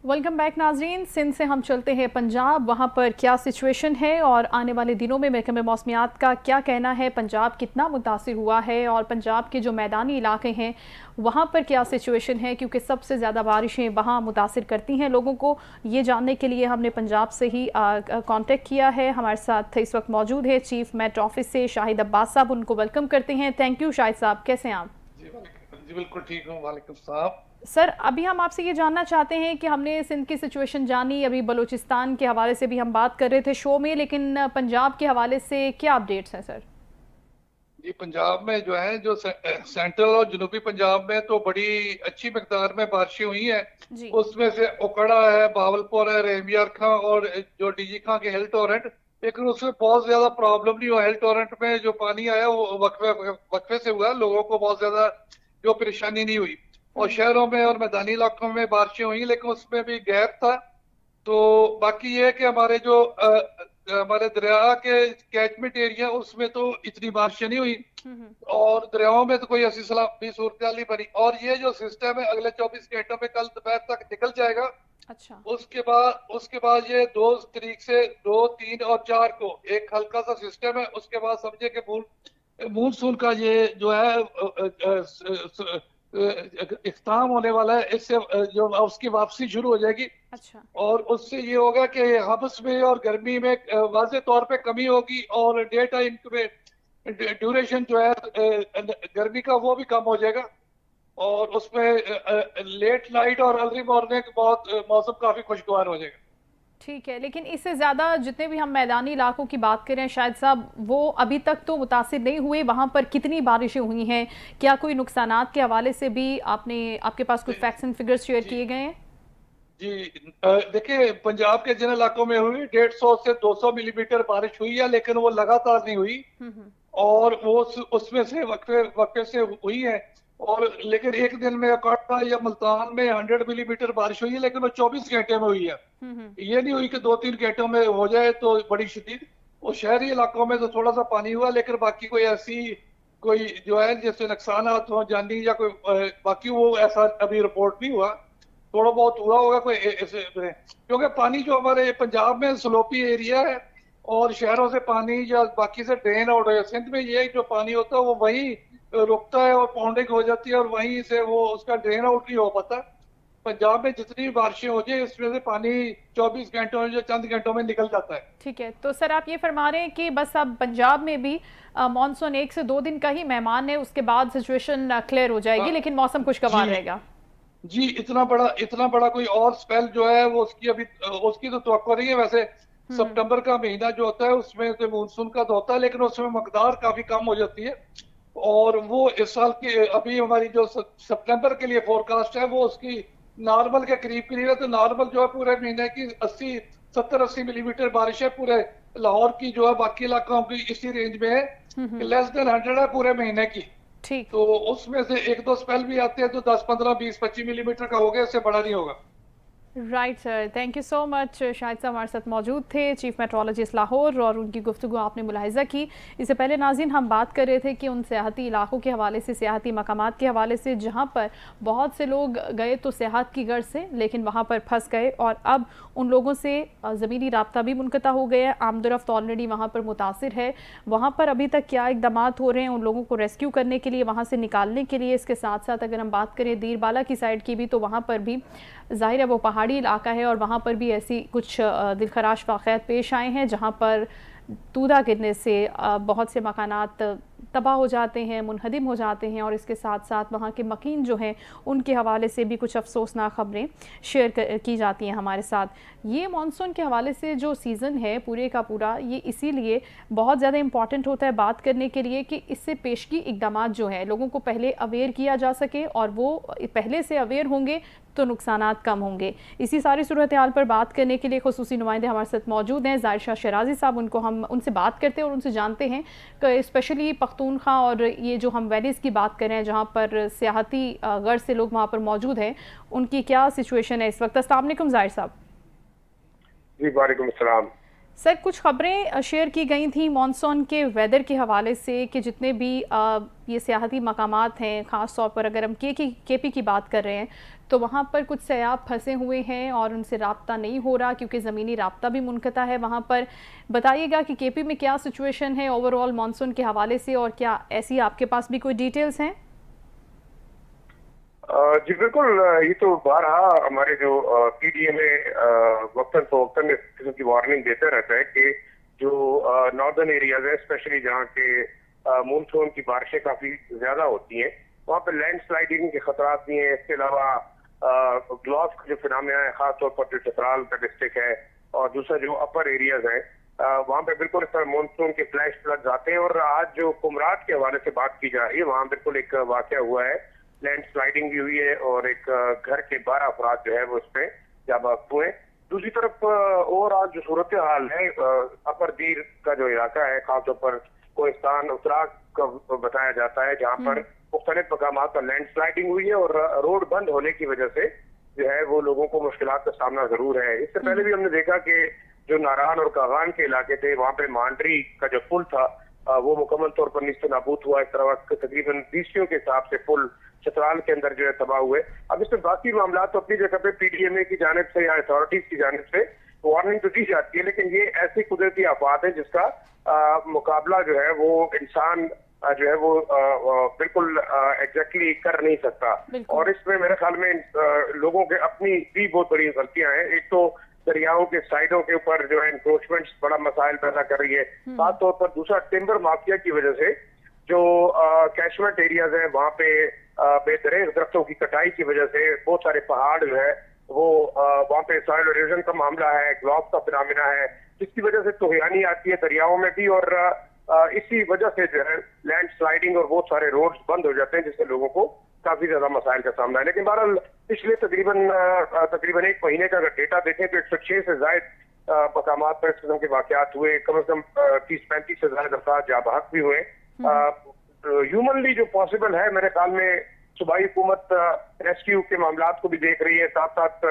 Welcome back नाजरीन। सिंध से हम चलते हैं पंजाब, वहाँ पर क्या सिचुएशन है और आने वाले दिनों में महकमे मौसमियात का क्या कहना है, पंजाब कितना मुतासिर हुआ है और पंजाब के जो मैदानी इलाके हैं वहाँ पर क्या सिचुएशन है, क्योंकि सबसे ज़्यादा बारिशें वहाँ मुतासिर करती हैं लोगों को। ये जानने के लिए हमने पंजाब से ही कांटेक्ट किया है। हमारे साथ इस वक्त मौजूद है चीफ मेट ऑफिस से शाहिद अब्बास साहब, उनको वेलकम करते हैं। थैंक यू शाहिद साहब, कैसे हैं आप? जी बिल्कुल ठीक हूँ। वालेकुम सलाम। सर, अभी हम आपसे ये जानना चाहते हैं कि हमने सिंध की सिचुएशन जानी, अभी बलूचिस्तान के हवाले से भी हम बात कर रहे थे शो में, लेकिन पंजाब के हवाले से क्या अपडेट्स हैं सर? जी पंजाब में जो है, जो सेंट्रल और जनूबी पंजाब में तो बड़ी अच्छी मकदार में बारिशें हुई हैं। जी। उसमें से ओकड़ा है, बावलपुर है, रेमियार खां और जो डीजी खां के हिल टोरेंट। लेकिन उसमें बहुत ज्यादा प्रॉब्लम नहीं हुआ। हिल टोरेंट में जो पानी आया वो वक्फे वक्फे से हुआ, लोगों को बहुत ज्यादा जो परेशानी नहीं हुई। और हम्म। शहरों में और मैदानी इलाकों में बारिशें हुई, लेकिन उसमें भी गैप था। तो बाकी ये है कि हमारे जो हमारे दरिया के कैचमेंट एरिया उसमें तो इतनी बारिशें नहीं हुई। हम्म। और दरियाओं में तो कोई ऐसी सलामती सूरत नहीं बनी। और ये जो सिस्टम है अगले 24 घंटों में कल दोपहर तक निकल जाएगा। अच्छा। उसके बाद ये 2 तारीख से 2, 3 और 4 को एक हल्का सा सिस्टम है। उसके बाद समझे कि मूनसून का ये जो है इख्ताम होने वाला है। इससे जो उसकी वापसी शुरू हो जाएगी। अच्छा। और उससे ये होगा कि हब्स में और गर्मी में वाज़े तौर पे कमी होगी। और डे टाइम में ड्यूरेशन जो है गर्मी का वो भी कम हो जाएगा। और उसमें लेट नाइट और अर्ली मॉर्निंग बहुत मौसम काफी खुशगवार हो जाएगा। ठीक है, लेकिन इससे ज़्यादा जितने भी हम मैदानी इलाकों की बात करें शायद साहब, वो अभी तक तो मुतासिर नहीं हुए। वहाँ पर कितनी बारिशें हुई हैं, क्या कोई नुकसानात के हवाले से भी आपके पास कुछ जी फैक्ट्स एंड फिगर्स शेयर जी किए गए हैं? जी। देखिए पंजाब के जिन इलाकों में हुई 150 से 200 मिलीमीटर बारिश हुई है, लेकिन वो लगातार नहीं हुई। हम्म। और वो उसमें से वक्फे वक्फे से हुई है। और लेकिन एक दिन में काठा या मुल्तान में 100 मिलीमीटर बारिश हुई है, लेकिन वो 24 घंटे में हुई है। हम्म। ये नहीं हुई कि 2, 3 घंटों में हो जाए तो बड़ी शदीद। और शहरी इलाकों में तो थोड़ा सा पानी हुआ, लेकिन बाकी कोई ऐसी कोई जो है जैसे नुकसान हो जानी या कोई बाकी वो ऐसा अभी रिपोर्ट नहीं हुआ। थोड़ा बहुत हुआ होगा कोई ऐसे क्योंकि पानी जो हमारे पंजाब में स्लोपी एरिया है। और शहरों से पानी या बाकी से ड्रेन आउट है। सिंध में ये जो पानी होता है वो वहीं रुकता है और पाउंडिंग हो जाती है और वहीं से वो उसका ड्रेन आउट नहीं हो पाता। पंजाब में जितनी बारिशें हो जाए इसमें से पानी 24 घंटों या चंद घंटों में निकल जाता है। ठीक है, तो सर आप ये फरमा रहे हैं कि बस अब पंजाब में भी मॉनसून 1 से 2 दिन का ही मेहमान है, उसके बाद सिचुएशन क्लियर हो हाँ, जाएगी, लेकिन मौसम खुशगवार जी रहेगा। जी। इतना बड़ा कोई और स्पेल जो है वो उसकी अभी उसकी तो तवक्को नहीं है वैसे। हम्म। सितंबर का महीना जो होता है उसमें तो मानसून का तो होता है, लेकिन उसमें मकदार काफी कम हो जाती है। और वो इस साल की अभी हमारी जो सितंबर के लिए फोरकास्ट है वो उसकी नॉर्मल के करीब करीब है। तो नॉर्मल जो है पूरे महीने की 70 मिलीमीटर बारिश है पूरे लाहौर की, जो है बाकी इलाकों की इसी रेंज में है। हम्म। लेस देन 100 है पूरे महीने की। ठीक। तो उसमें से एक दो स्पेल भी आते हैं तो 10, 15, 20, 25 मिलीमीटर का हो गया, इससे बड़ा नहीं होगा। Right sir, thank you so much. Shahid साहब हमारे साथ मौजूद थे, चीफ मेट्रोलॉजिस्ट लाहौर, और उनकी गुफ्तगू आपने मुलाहिजा की। इससे पहले नाज़रीन हम बात कर रहे थे कि उन सियाहती इलाकों के हवाले से, सियाहती मकामात के हवाले से जहाँ पर बहुत से लोग गए तो सियाहत की गर्ज से, लेकिन वहाँ पर फंस गए और अब उन लोगों से ज़मीनी राब्ता भी मुनक़ता हो गया है। आमदरफ्त ऑलरेडी वहाँ पर मुतासिर है। वहाँ पर अभी तक क्या इकदाम हो रहे हैं उन लोगों को रेस्क्यू करने के लिए, वहाँ से निकालने के लिए? इसके साथ साथ अगर हम बात करें दीरबाला की साइड की भी, तो वहाँ पर भी ज़ाहिर है वो पहाड़ी इलाका है और वहाँ पर भी ऐसी कुछ दिलखराश वाक़यात पेश आए हैं जहाँ पर तूदा गिरने से बहुत से मकानात तबाह हो जाते हैं, मुनहदिम हो जाते हैं। और इसके साथ साथ वहाँ के मकीन जो हैं उनके हवाले से भी कुछ अफसोसनाक ख़बरें शेयर की जाती हैं हमारे साथ। ये मानसून के हवाले से जो सीज़न है पूरे का पूरा, ये इसीलिए बहुत ज़्यादा इम्पॉर्टेंट होता है बात करने के लिए कि इससे पेशगी इक़दाम जो हैं लोगों को पहले अवेयर किया जा सके, और वो पहले से अवेयर होंगे तो नुकसानात कम होंगे। इसी सारी सूरत हाल पर बात करने के लिए खुसूसी नुमाइंदे हमारे साथ मौजूद हैं, ज़ाहिर शाह शराजी साहब। हम उनसे बात करते हैं और उनसे जानते हैं कि स्पेशली पख्तूनख्वा और ये जो हम वैलीज़ की बात करें जहाँ पर सियाहती गर्ज से लोग वहाँ पर मौजूद हैं, उनकी क्या सिचुएशन है इस वक्त। अस्सलाम वालेकुम ज़ाहिर साहब। जी वालेकुम सलाम। सर, कुछ खबरें शेयर की गई थी मॉनसून के वेदर के हवाले से कि जितने भी ये सियाहती मकामात हैं, ख़ास तौर पर अगर हम केपी की बात कर रहे हैं, तो वहाँ पर कुछ सयाह फंसे हुए हैं और उनसे राब्ता नहीं हो रहा क्योंकि ज़मीनी राब्ता भी मुनक़ता है वहाँ पर। बताइएगा कि केपी में क्या सिचुएशन है ओवरऑल मॉनसून के हवाले से, और क्या ऐसी आपके पास भी कोई डिटेल्स हैं? जी बिल्कुल। ये तो बारहा हमारे जो पीडीएमए वक्तन फवक्तन इस किस्म की वार्निंग देता रहता है कि जो नॉर्दर्न एरियाज है, स्पेशली जहाँ के मानसून की बारिशें काफी ज्यादा होती हैं, वहाँ पे लैंड स्लाइडिंग के खतरात भी हैं। इसके अलावा ग्लॉस का जो फिनामिना है, खासतौर पर जो चतराल का डिस्ट्रिक्ट है और दूसरा जो अपर एरियाज है, वहाँ पे बिल्कुल इस तरह मानसून के फ्लैश फ्लड्स आते हैं। और आज जो कुमराट के हवाले से बात की जा रही है, वहाँ बिल्कुल एक वाकया हुआ है, लैंड स्लाइडिंग भी हुई है और एक घर के 12 अफराद जो है वो उसमें जाबाज हुए। दूसरी तरफ ओवरऑल जो सूरत हाल है, अपर दीर का जो इलाका है, खासतौर पर कोहिस्तान उत्तराख का बताया जाता है, जहाँ पर मुख्तलिफ मकामात पर लैंड स्लाइडिंग हुई है और रोड बंद होने की वजह से जो है वो लोगों को मुश्किलात का सामना जरूर है। इससे पहले भी हमने देखा कि जो नारान और कागान के इलाके थे, वहाँ पे मांडरी का जो पुल था वो मुकम्मल तौर पर निस्ते नाबूद हुआ। इस तरह तकरीबन 20 के हिसाब से पुल चतराल के अंदर जो है तबाह हुए। अब इसमें बाकी मामला तो अपनी जगह पे पीडीएमए की जानिब से या अथॉरिटीज की जानिब से वार्निंग तो दी जाती है, लेकिन ये ऐसी कुदरती आफात है जिसका मुकाबला जो है वो इंसान जो है वो बिल्कुल एग्जैक्टली कर नहीं सकता। और इसमें मेरे ख्याल में लोगों के अपनी भी बहुत बड़ी गलतियां हैं। एक तो दरियाओं के साइडों के ऊपर जो है इंक्रोचमेंट बड़ा मसाइल पैदा कर रही है, खासतौर पर दूसरा टिम्बर माफिया की वजह से जो कैशमेंट एरियाज हैं वहाँ पे बेदरेज दरख्तों की कटाई की वजह से बहुत सारे पहाड़ जो है वो वहाँ पे सॉइल इरोजन का मामला है, ग्लॉस का फिनोमिना है, जिसकी वजह से तुहियानी आती है दरियाओं में भी। और इसी वजह से जो है लैंड स्लाइडिंग और बहुत सारे रोड्स बंद हो जाते हैं, जिससे लोगों को काफी ज्यादा मसाइल का सामना है। लेकिन बहरहाल पिछले तकरीबन एक महीने का अगर डेटा देखें तो 106 से ज्यादा मकामात पर इस किस्म के वाकयात हुए, कम से कम 30-35 से ज्यादा अफराद जाबाक भी हुए। ह्यूमनली जो पॉसिबल है, मेरे ख्याल में सूबाई हुकूमत रेस्क्यू के मामला को भी देख रही है, साथ साथ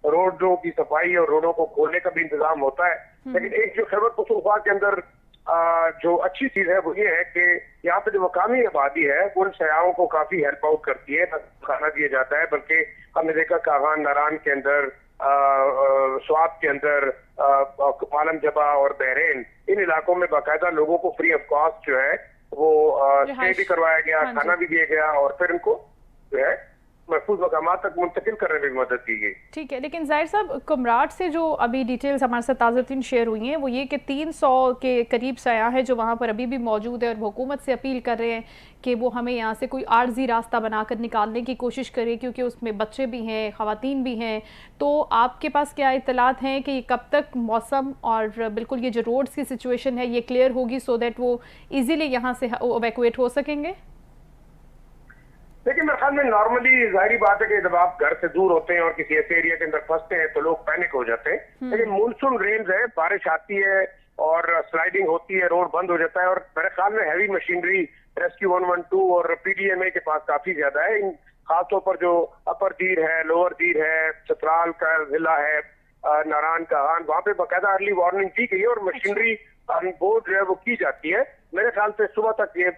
रोडों की सफाई और रोडों को खोलने का भी इंतजाम होता है। लेकिन एक जो खैबर पख्तूनख्वा के अंदर जो अच्छी चीज है वो ये है कि यहाँ पे जो मकामी आबादी है वो उन सयाहों को काफी हेल्प आउट करती है, खाना दिया जाता है। बल्कि हमने देखा कागान नारान के अंदर, स्वाब के अंदर, आलम जबा और बहरेन, इन इलाकों में बाकायदा लोगों को फ्री ऑफ कॉस्ट जो है वो स्टे भी करवाया गया, खाना भी दिया गया और फिर उनको जो है महफूज मकामात तक मुंतकिल करने में भी मदद की गई। ठीक है, लेकिन जाहिर साहब, कुमराट से जो अभी डिटेल्स हमारे साथ ताज़ा शेयर हुई हैं वो ये कि 300 के करीब सयाह हैं जो वहाँ पर अभी भी मौजूद है और हुकूमत से अपील कर रहे हैं कि वो हमें यहाँ से कोई आर्जी रास्ता बनाकर निकालने की कोशिश करे, क्योंकि उसमें बच्चे भी हैं, ख़वातीन भी हैं। तो आपके पास क्या इत्तलात हैं कि कब तक मौसम और बिल्कुल ये जो रोड्स की सिचुएशन है ये क्लियर होगी सो दैट वो ईजीली यहाँ से इवैक्यूएट हो सकेंगे? देखिए, मेरे ख्याल में नॉर्मली जाहिर बात है कि जब आप घर से दूर होते हैं और किसी ऐसे एरिया के अंदर फंसते हैं तो लोग पैनिक हो जाते हैं। लेकिन मानसून रेंज है, बारिश आती है और स्लाइडिंग होती है, रोड बंद हो जाता है। और मेरे ख्याल में हैवी मशीनरी रेस्क्यू 112 और पीडीएमए के पास काफी ज्यादा है। इन खासतौर पर जो अपर दीर है, लोअर दीर है, चतराल का जिला है, नारान का हान, वहाँ पे बाकायदा अर्ली वार्निंग की गई है और मशीनरी बोर्ड जो है वो की जाती है। मेरे ख्याल से सुबह तक ये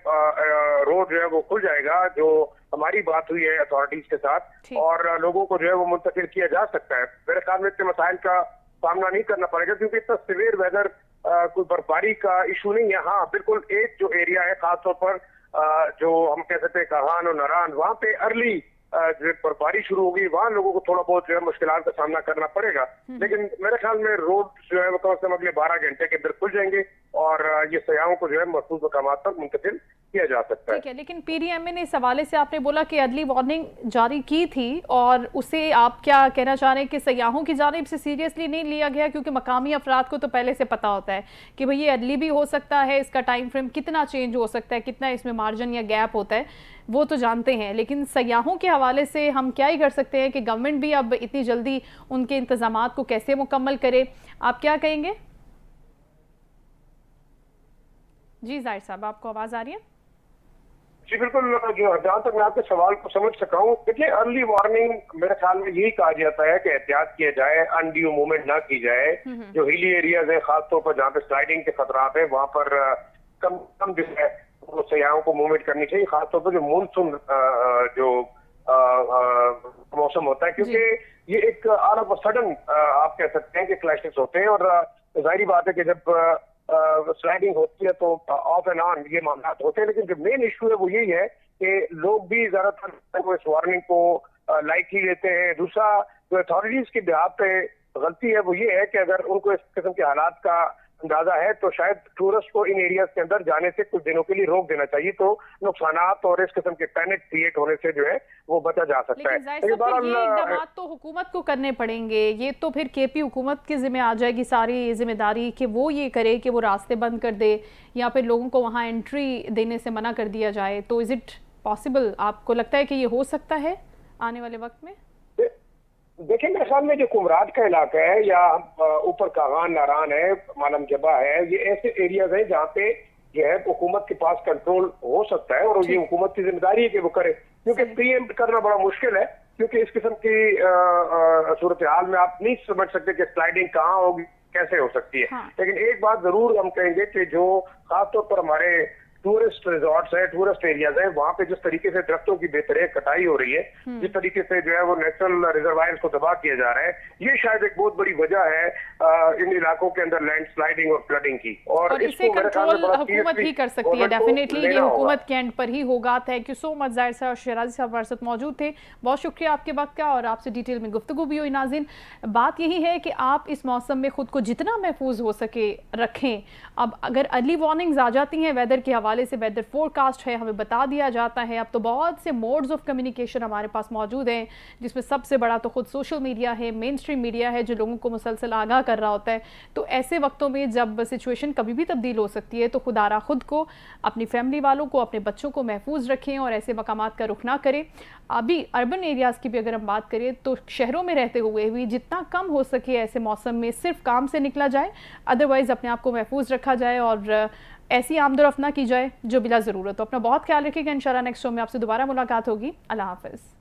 रोड जो है वो खुल जाएगा, जो हमारी बात हुई है अथॉरिटीज के साथ, और लोगों को जो है वो मुंतकिल किया जा सकता है। मेरे ख्याल में इतने मसाइल का सामना नहीं करना पड़ेगा क्योंकि इतना सिवियर वेदर कोई बर्फबारी का इशू नहीं है। हाँ, बिल्कुल एक जो एरिया है खासतौर पर जो हम कह सकते हैं काहान और नारान, वहाँ पे अर्ली जो बर्फबारी शुरू होगी, वहाँ लोगों को थोड़ा बहुत जो है मुश्किलात का सामना करना पड़ेगा। लेकिन मेरे ख्याल में रोड जो है वो कम से कम अगले 12 घंटे के अंदर खुल जाएंगे और ये सयाहों को जो है महफूज मकामात तक मुंतकिल किया जा सकता है। ठीक है, लेकिन पीडीएमए ने इस हवाले से आपने बोला कि अर्ली वार्निंग जारी की थी, और उसे आप क्या कहना चाह रहे हैं कि सयाहों की जानिब से सीरियसली नहीं लिया गया? क्योंकि मकामी अफराद को तो पहले से पता होता है कि भाई ये अर्ली भी हो सकता है, इसका टाइम फ्रेम कितना चेंज हो सकता है, कितना इसमें मार्जिन या गैप होता है, वो तो जानते हैं। लेकिन सयाहों के हवाले से हम क्या ही कर सकते हैं कि गवर्नमेंट भी अब इतनी जल्दी उनके इंतजामात को कैसे मुकम्मल करे? आप क्या कहेंगे? जी जाहिर साहब, आपको आवाज़ आ रही है? जी बिल्कुल, जो जहाँ तक मैं आपके सवाल को समझ सका हूँ, देखिए अर्ली वार्निंग मेरे ख्याल में यही कहा जाता है कि एहतियात किया जाए, अनड्यू मूवमेंट ना की जाए। जो हिली एरियाज है, खासतौर पर जहाँ पे स्लाइडिंग के खतरात है, वहाँ पर कम कम जो है वो सयाहों को मूवमेंट करनी चाहिए, खासतौर पर जो मानसून जो मौसम होता है, क्योंकि ये एक ऑल ऑफ सडन आप कह सकते हैं कि क्लैशेस होते हैं, और जाहिर बात है कि जब स्लाइडिंग होती है तो ऑफ एंड ऑन ये मामला होते हैं। लेकिन जो मेन इशू है वो यही है कि लोग भी ज्यादातर इस वार्निंग को लाइक ही लेते हैं। दूसरा, जो अथॉरिटीज की बिहार पे गलती है वो ये है कि अगर उनको इस किस्म के हालात का अंदाजा है तो शायद टूरिस्ट को इन एरियाज के अंदर जाने से कुछ दिनों के लिए रोक देना चाहिए, तो नुकसानात और इस किस्म के पैनिक क्रिएट होने से जो है वो बचा जा सकता है। लेकिन फिर ये इकदाम तो हुकूमत को करने पड़ेंगे, ये तो फिर केपी हुकूमत की जिम्मे आ जाएगी सारी जिम्मेदारी कि वो ये करे कि वो रास्ते बंद कर दे या फिर लोगों को वहाँ एंट्री देने से मना कर दिया जाए। तो इज इट पॉसिबल, आपको लगता है कि ये हो सकता है आने वाले वक्त में? देखिए, मेरे ख्याल में जो कुमराज का इलाका है या ऊपर कागान नारान है, मालम जबा है, ये ऐसे एरियाज हैं जहाँ पे जो है हुकूमत के पास कंट्रोल हो सकता है, और ये हुकूमत की जिम्मेदारी है कि वो करे, क्योंकि प्रीएम्प्ट करना बड़ा मुश्किल है, क्योंकि इस किस्म की सूरत हाल में आप नहीं समझ सकते कि स्लाइडिंग कहाँ होगी, कैसे हो सकती है। हाँ। लेकिन एक बात जरूर हम कहेंगे कि जो खासतौर पर हमारे टूरिस्ट रिजॉर्ट्स है, टूरिस्ट एरियाज है, वहाँ पे जिस तरीके से दरख्तों की बेतरह कटाई हो रही है, जिस तरीके से जो है वो नेचुरल रिजर्वायर्स को तबाह किया जा रहा है, ये शायद एक बहुत बड़ी वजह है इन इलाकों के अंदर लैंडस्लाइडिंग और फ्लडिंग की। और इसे कंट्रोल हुकूमत ही कर सकती है, डेफिनेटली ये हुकूमत के एंड पर ही होगा। थैंक यू सो मच जाहिर साहब और शराजी साहब हमारे साथ मौजूद थे, बहुत शुक्रिया आपके वक्त का, और आपसे डिटेल में गुफ्तगू भी हुई। नाज़रीन, बात यही है कि आप इस मौसम में खुद को जितना महफूज हो सके रखें। अब अगर अर्ली वार्निंग्स आ जाती हैं वेदर के हवाले से, वेदर फोरकास्ट है, हमें बता दिया जाता है। अब तो बहुत से मोड्स ऑफ कम्युनिकेशन हमारे पास मौजूद हैं, जिसमें सबसे बड़ा तो खुद सोशल मीडिया है, मेन स्ट्रीम मीडिया है, जो लोगों को मुसलसल आगाह कर रहा होता है। तो ऐसे वक्तों में जब सिचुएशन कभी भी तब्दील हो सकती है, तो खुदारा खुद को, अपनी फैमिली वालों को, अपने बच्चों को महफूज रखें और ऐसे मकामात का रुख ना करें। अभी अर्बन एरियाज़ की भी अगर हम बात करें तो शहरों में रहते हुए भी जितना कम हो सके ऐसे मौसम में सिर्फ काम से निकला जाए, अदरवाइज़ अपने आप को महफूज रखा जाए और ऐसी आमदोरफ्त ना की जाए जो बिला ज़रूरत हो। अपना बहुत ख्याल रखिएगा। इंशाल्लाह नेक्स्ट शो में आपसे दोबारा मुलाकात होगी। अल्लाह हाफ़िज़।